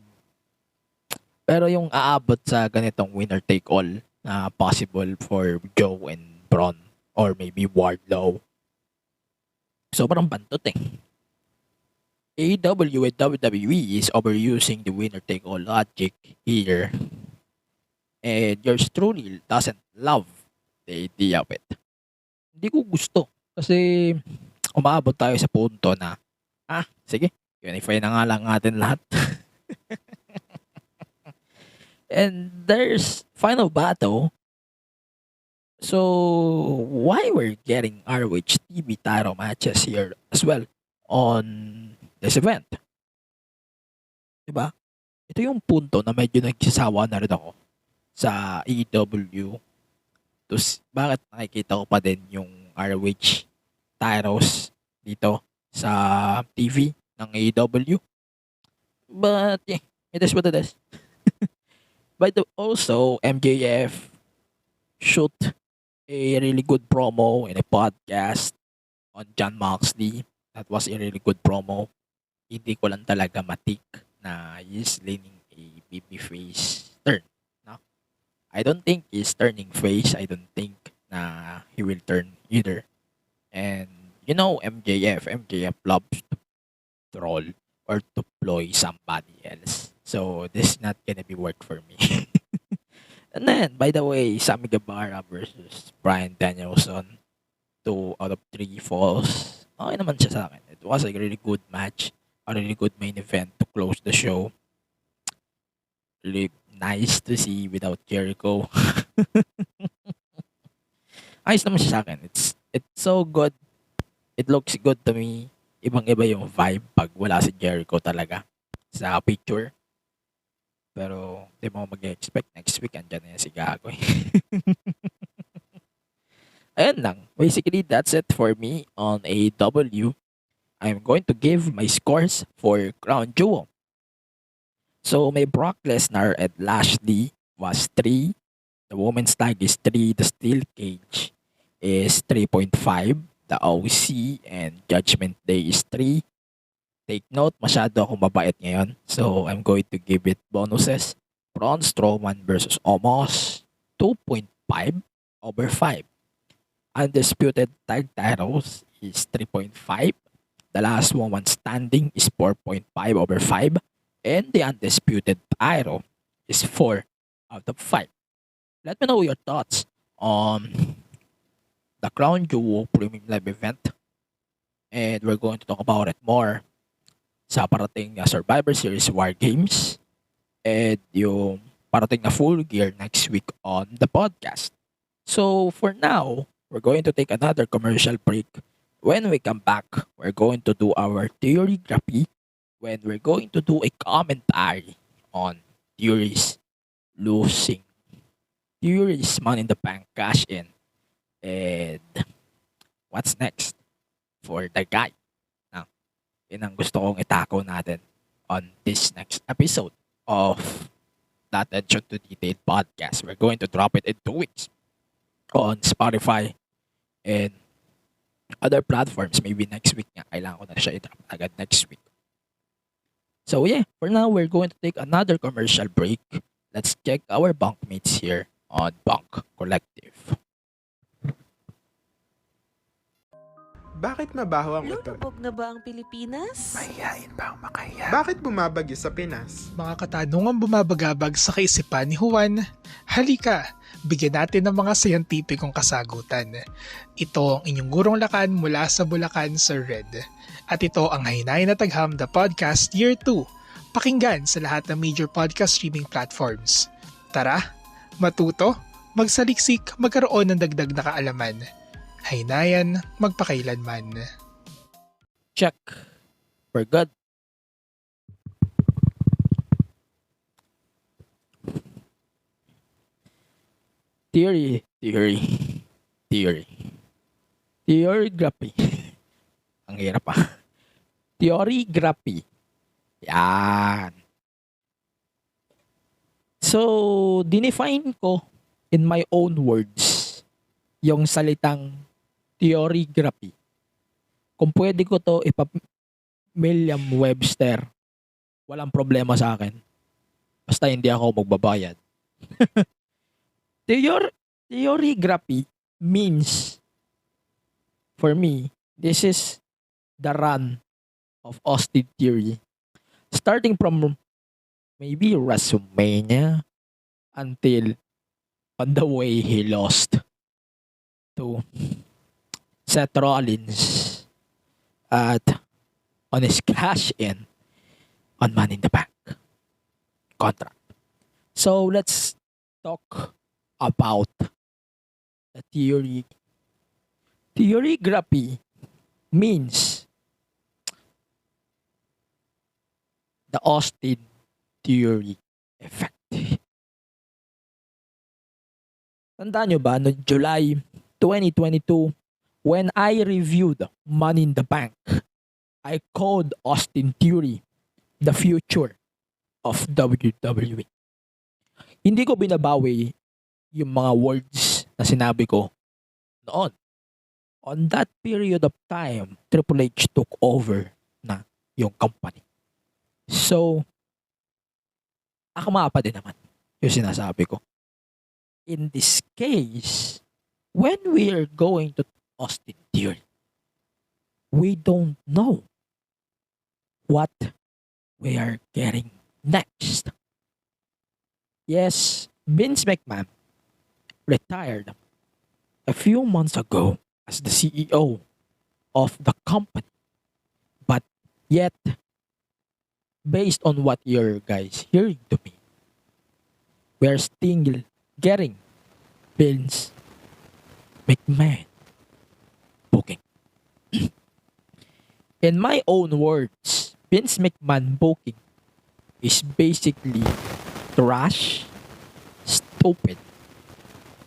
Pero yung aabot sa ganitong winner-take-all na possible for Joe and Braun or maybe Wardlow. Sobrang bantot eh. AEW and WWE is overusing the winner-take-all logic here. And yours truly doesn't love the idea of it. Hindi ko gusto. Kasi umaabot tayo sa punto na, sige, unify na nga lang natin lahat. And there's final battle. So, why we're getting ROH TV title matches here as well on this event? Diba? Ito yung punto na medyo nagsasawa na rin ako sa AEW. Bakit nakikita ko pa din yung ROH titles dito sa TV ng AEW? But, yeah, it is what it is. But also, MJF shoot a really good promo in a podcast on John Moxley. That was a really good promo. Hindi ko lang talaga matik na he's leaning a babyface turn. No? I don't think he's turning face. I don't think na he will turn either. And you know MJF loves to troll or to ploy somebody else. So this is not gonna be work for me. And then, by the way, Sammy Guevara versus Bryan Danielson, 2 out of 3 falls. Okay naman siya sa akin. It was a really good match. A really good main event to close the show. Really nice to see without Jericho. Ayos naman siya sa akin. It's It's so good. It looks good to me. Ibang-iba yung vibe pag wala si Jericho talaga sa picture. Pero di mo mag-expect next week andyan na yan si Gago. Ayan lang. Basically, that's it for me on AW. I'm going to give my scores for Crown Jewel. So, may Brock Lesnar at Lashley was 3. The women's tag is 3. The steel cage is 3.5. The OC and Judgment Day is 3. Take note, masyado akong mabait ngayon. So, I'm going to give it bonuses. Braun Strowman versus Omos, 2.5 over 5. Undisputed tag titles is 3.5. The last woman standing is 4.5 over 5. And the undisputed title is 4 out of 5. Let me know your thoughts on the Crown Jewel Premium Live event. And we're going to talk about it more sa parating na Survivor Series War Games and yung parating na Full Gear next week on the podcast. So for now, we're going to take another commercial break. When we come back, we're going to do our Theorygraphy, when we're going to do a commentary on Theory's losing, Theory's Money in the Bank cash in, and what's next for the guy. Now, yun ang gusto kong itako natin on this next episode of the Attention to Detail podcast. We're going to drop it in 2 weeks on Spotify and other platforms. Maybe next week nga. Kailangan ko na siya i-drop agad next week. So yeah, for now, we're going to take another commercial break. Let's check our bunkmates here on Bunk Collective. Bakit mabaho ang utot? Lulubog na ba ang Pilipinas? Mahihain ba ang makaya? Bakit bumabagyo sa Pinas? Mga katanungang bumabagabag sa kaisipan ni Juan, halika, bigyan natin ng mga scientificong kasagutan. Ito ang inyong gurong lakan mula sa Bulacan, Sir Red. At ito ang Hainay na Tagham the Podcast Year 2. Pakinggan sa lahat ng major podcast streaming platforms. Tara, matuto, magsaliksik, magkaroon ng dagdag na kaalaman. Haynayan, magpakailanman. Check. We're good. Theorygraphy. Ang hirap pa. Theorygraphy. Yan. So, dinefine ko in my own words yung salitang theorygraphy. Kung pwede ko to Merriam-Webster, walang problema sa akin. Basta hindi ako magbabayad. Theorygraphy means, for me, this is the run of Austin Theory. Starting from maybe WrestleMania until on the way he lost to Seth Rollins at on his cash in on Money in the Bank contract. So let's talk about the theory. Theorygraphy means the Austin Theory effect. Tandaan nyo ba, no July 2022, when I reviewed Money in the Bank, I called Austin Theory the future of WWE. Hindi ko binabawi yung mga words na sinabi ko noon. On that period of time, Triple H took over na yung company. So, akma pa din naman yung sinasabi ko. In this case, when we are going to Austin Theory, we don't know what we are getting next. Yes, Vince McMahon retired a few months ago as the CEO of the company. But yet, based on what you're guys hearing to me, we're still getting Vince McMahon In my own words, Vince McMahon booking is basically trash, stupid,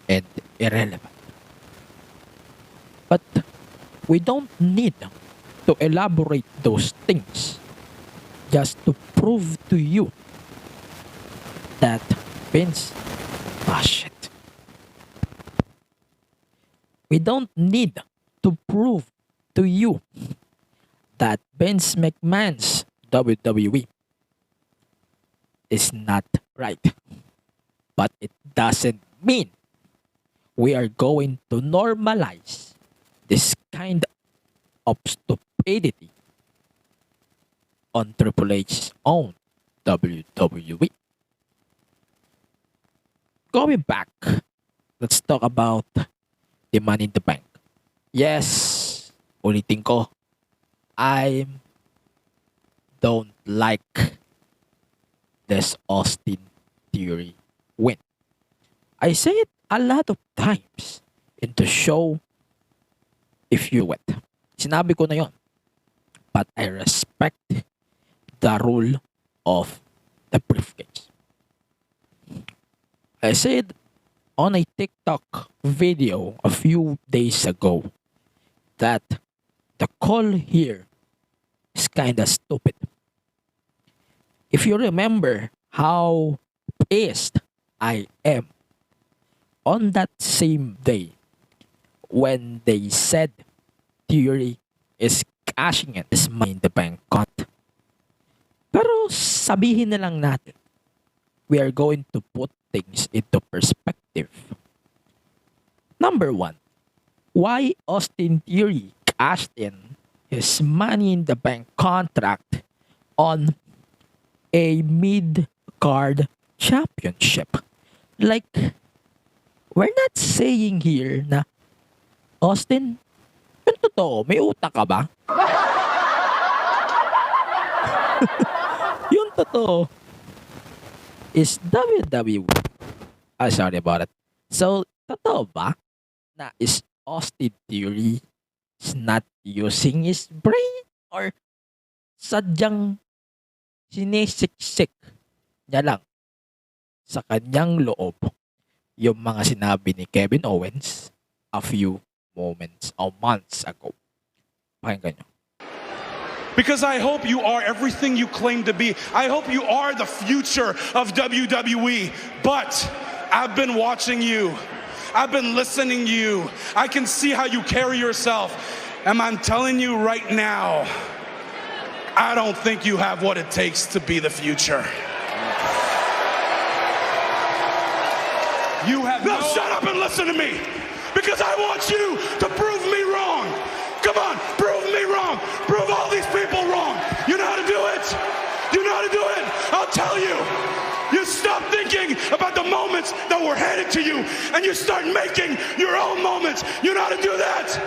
and irrelevant. But we don't need to elaborate those things just to prove to you that Vince, shit. We don't need to prove to you that Vince McMahon's WWE is not right. But it doesn't mean we are going to normalize this kind of stupidity on Triple H's own WWE. Going back, let's talk about the Money in the Bank. Yes, ulitin ko, I don't like this Austin Theory win. I say it a lot of times in the show if you wet. Sinabi ko na yon. But I respect the rule of the briefcase. I said on a TikTok video a few days ago that the call here is kinda stupid. If you remember how pissed I am on that same day when they said Theory is cashing in his Money in the Bank contract. Pero sabihin na lang natin, we are going to put things into perspective. Number one, why Austin Theory cashed in his Money in the Bank contract on a mid-card championship? Like, we're not saying here na, Austin, yung totoo, may utak ka ba? Yung totoo is WWE. Sorry about it. So, totoo ba na is Austin Theory is not using his brain or sadyang sinisiksik niya lang sa kanyang loob yung mga sinabi ni Kevin Owens a few moments or months ago? Pakinggan nyo. Because I hope you are everything you claim to be. I hope you are the future of WWE. But I've been watching you. I've been listening to you. I can see how you carry yourself. And I'm telling you right now, I don't think you have what it takes to be the future. You have now shut up and listen to me. Because I want you to prove me wrong. Come on, prove me wrong. Prove all these people wrong. You know how to do it? You know how to do it? I'll tell you. You stop thinking about the moments that were handed to you and you start making your own moments. You know how to do that?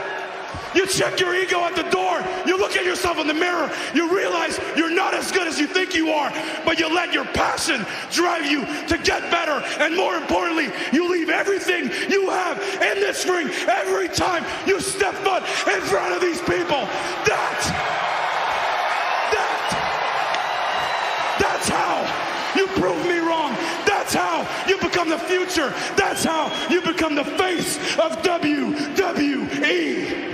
You check your ego at the door. You look at yourself in the mirror. You realize you're not as good as you think you are, but you let your passion drive you to get better. And more importantly, you leave everything you have in this ring every time you step foot in front of these people. That's how you prove me wrong. That's how you become the future. That's how you become the face of WWE.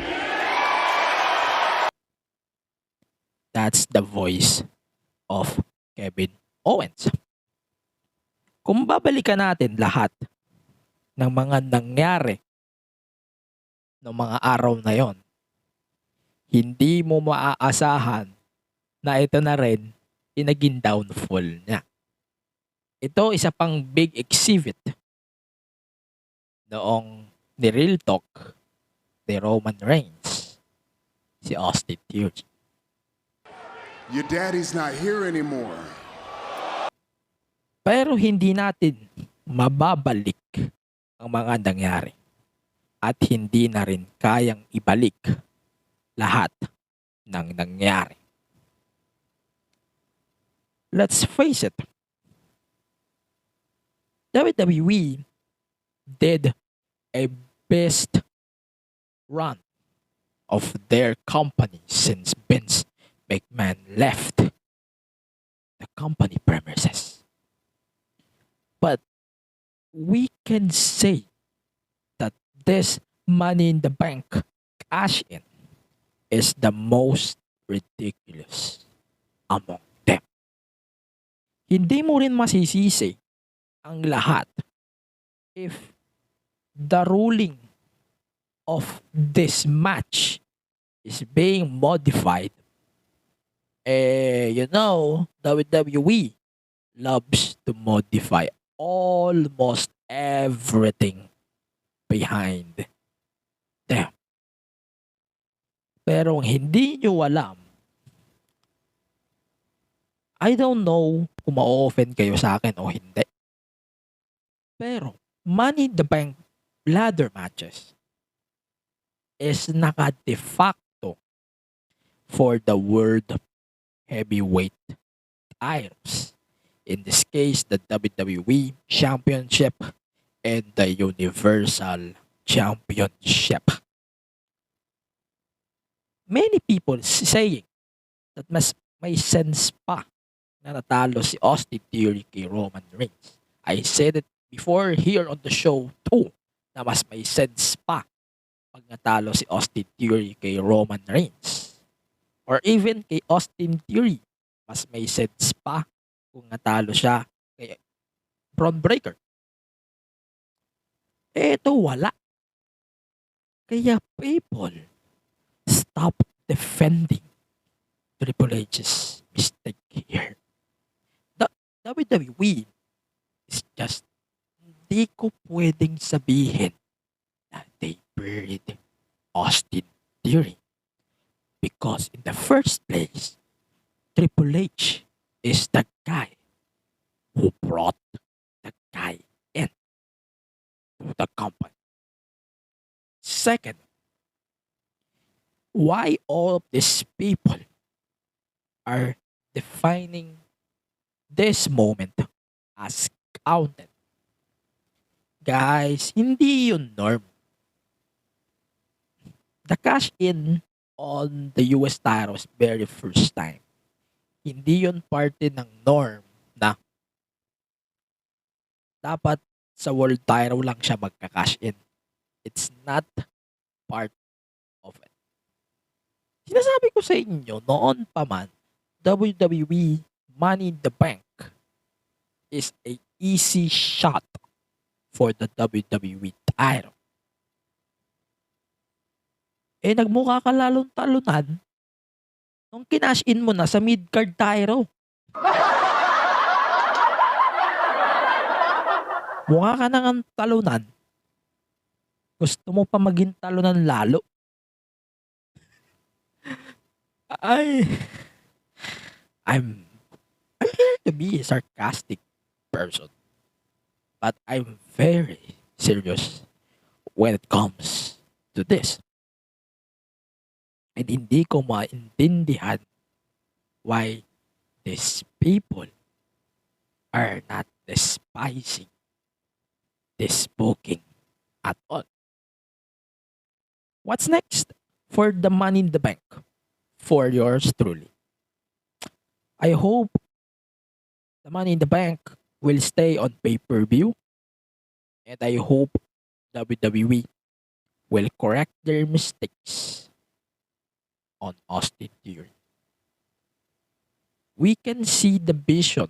That's the voice of Kevin Owens. Kung babalikan natin lahat ng mga nangyari ng mga araw na yon, hindi mo maaasahan na ito na rin inaging downfall niya. Ito isa pang big exhibit noong ni-real talk ni Roman Reigns, si Austin Theory. Your daddy's not here anymore. Pero hindi natin mababalik ang mga nangyari. At hindi na rin kayang ibalik lahat ng nangyari. Let's face it. WWE did a best run of their company since Vince McMahon left the company premises. But we can say that this Money in the Bank cash in is the most ridiculous among them. Hindi mo rin masisisi ang lahat if the ruling of this match is being modified. WWE loves to modify almost everything behind them. Pero hindi nyo alam, I don't know kung ma-offend kayo sa akin o hindi. Pero Money in the Bank ladder matches is naka-de facto for the World Heavyweight titles. In this case, the WWE Championship and the Universal Championship. Many people saying that mas may sense pa na natalo si Austin Theory kay Roman Reigns. I said it before here on the show too, na mas may sense pa pag natalo si Austin Theory kay Roman Reigns. Or even kay Austin Theory, mas may sense pa kung natalo siya kay Braun Breaker. Ito wala. Kaya people, stop defending Triple H's mistake here. The WWE is just, hindi ko pwedeng sabihin na they buried Austin Theory. Because in the first place, Triple H is the guy who brought the guy in to the company. Second, why all of these people are defining this moment as counted? Guys, hindi yun norm. The cash in on the US titles very first time, hindi yun parte ng norm na dapat sa world title lang siya magka-cash in. It's not part of it. Sinasabi ko sa inyo, noon pa man, WWE Money in the Bank is a easy shot for the WWE title. Nagmukha ka lalong talunan nung kinash in mo na sa mid-card title. Mukha ka nang talunan. Gusto mo pa maging talunan lalo. I'm here to be a sarcastic person. But I'm very serious when it comes to this. And hindi ko maintindihan why these people are not despising this booking at all. What's next for the Money in the Bank? For yours truly. I hope the Money in the Bank will stay on pay-per-view. And I hope WWE will correct their mistakes on Austin Theory. We can see the vision.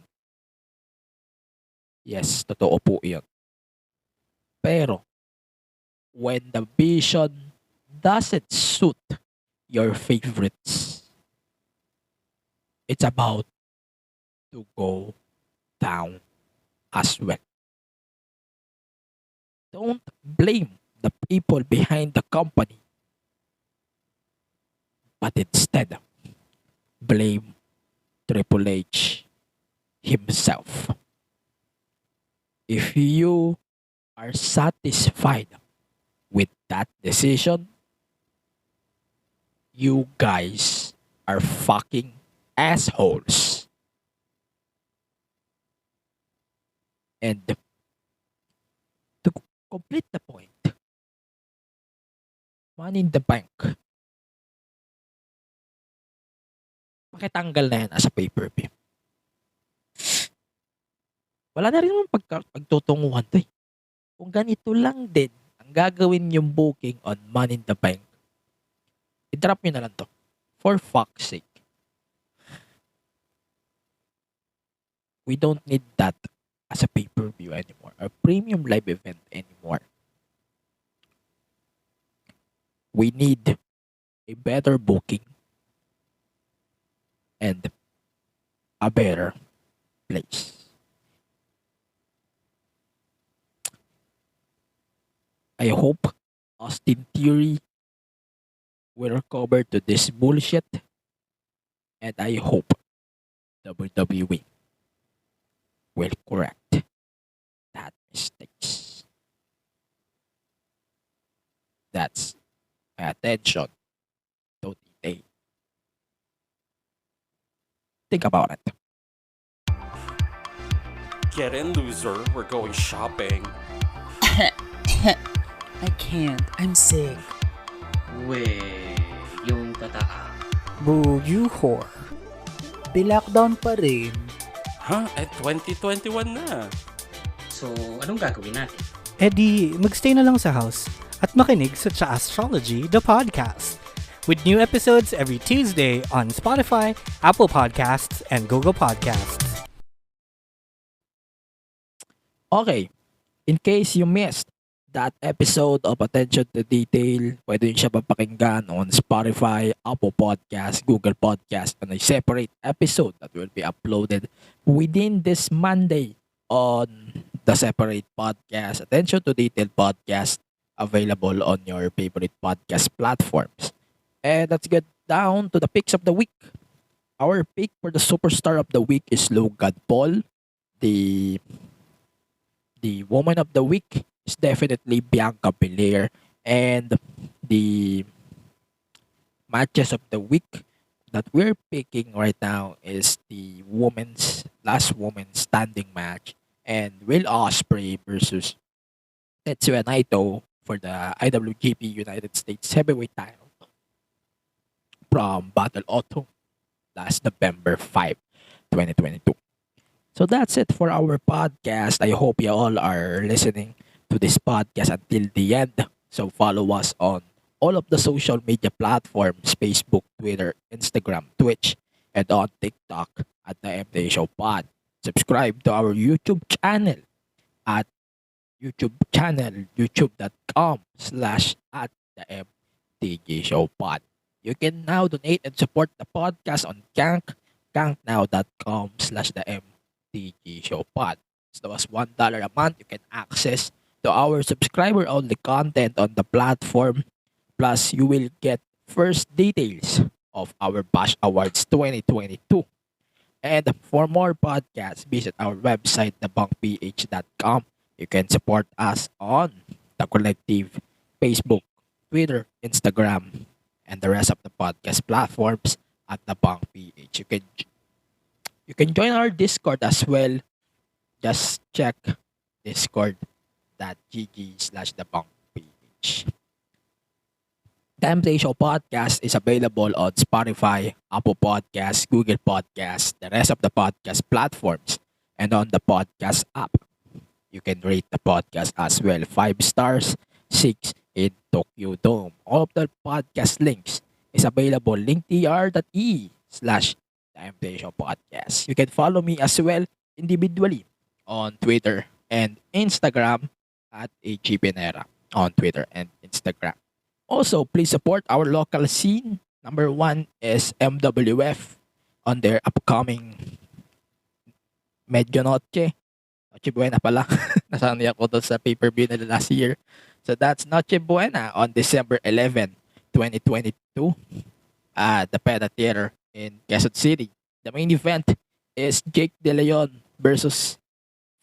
Yes, totoo po yun. Pero, when the vision doesn't suit your favorites, it's about to go down as well. Don't blame the people behind the company, but instead, blame Triple H himself. If you are satisfied with that decision, you guys are fucking assholes. And to complete the point, Money in the Bank pakitanggal na yan as a pay-per-view. Wala na rin naman pagtutunguhan to eh. Kung ganito lang din ang gagawin yung booking on Money in the Bank, i-drop nyo na lang to. For fuck's sake. We don't need that as a pay-per-view anymore. A premium live event anymore. We need a better booking and a better place. I hope Austin Theory will recover to this bullshit, and I hope WWE will correct that mistakes. That's my attention to detail. Think about it. Get in, loser. We're going shopping. I can't. I'm sick. Weh, yung tataa. Boo, you whore. Di-lockdown pa rin. Huh? 2021 na. So, anong gagawin natin? Di, magstay na lang sa house at makinig sa Cha-Astrology, the podcast. With new episodes every Tuesday on Spotify, Apple Podcasts, and Google Podcasts. Okay, in case you missed that episode of Attention to Detail, pwede nyo siya papakinggan on Spotify, Apple Podcasts, Google Podcasts, on a separate episode that will be uploaded within this Monday on the separate podcast, Attention to Detail podcast, available on your favorite podcast platforms. And let's get down to the picks of the week. Our pick for the superstar of the week is Logan Paul. The woman of the week is definitely Bianca Belair, and the matches of the week that we're picking right now is the last women's standing match, and Will Ospreay versus Tetsuya Naito for the IWGP United States Heavyweight title from Battle Autumn last November 5, 2022. So that's it for our podcast. I hope you all are listening to this podcast until the end. So follow us on all of the social media platforms, Facebook, Twitter, Instagram, Twitch, and on TikTok at the MTA Show Pod. Subscribe to our YouTube channel at youtube.com/at the MTG Show Pod. You can now donate and support the podcast on ganknow.com/the MTG Show Pod. So as $1 a month, you can access to our subscriber-only content on the platform. Plus, you will get first details of our Bash Awards 2022. And for more podcasts, visit our website, thebunkph.com. You can support us on The Collective, Facebook, Twitter, Instagram, and the rest of the podcast platforms at The Bunk PH. You can join our Discord as well. Just check discord.gg/thebunkph. The MTA Show Podcast is available on Spotify, Apple Podcasts, Google Podcasts, the rest of the podcast platforms, and on the podcast app. You can rate the podcast as well. 5 stars, 6 in Tokyo Dome. All of the podcast links is available. linktr.e/the MTA Show Podcast. You can follow me as well individually on Twitter and Instagram at AGPinera on Twitter and Instagram. Also, please support our local scene. Number 1 is MWF on their upcoming Medyo Noche Buena pala. Nasanay ako doon sa pay-per-view nila last year. So that's Noche Buena on December 11, 2022 at the Peta Theater in Quezon City. The main event is Jake De Leon versus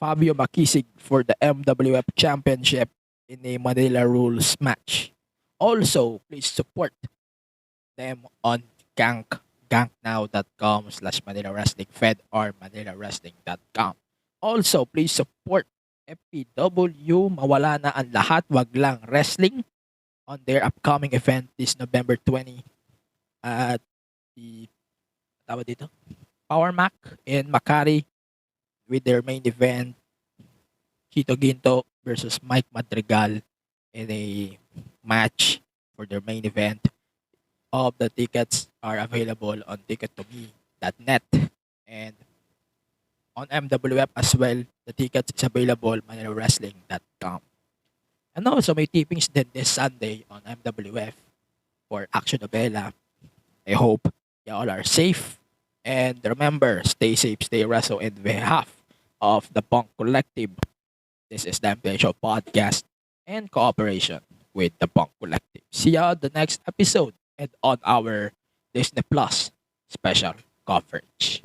Fabio Makisig for the MWF Championship in a Manila Rules match. Also, please support them on ganknow.com/Manila Wrestling Fed or ManilaWrestling.com. Also, please support FPW Mawala na ang lahat, wag lang wrestling on their upcoming event this November 20 at the tawag dito? Power Mac in Makati with their main event, Chito Ginto versus Mike Madrigal in a match for their main event. All of the tickets are available on ticket2me.net and on MWF as well. The tickets is available on ManilaWrestling.com. And also may tapings din this Sunday on MWF for Action Novela. I hope you all are safe. And remember, stay safe, stay wrestle in behalf of the Punk Collective. This is the MPA Show podcast in cooperation with the Punk Collective. See you on the next episode and on our Disney Plus special coverage.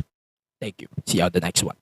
Thank you. See you on the next one.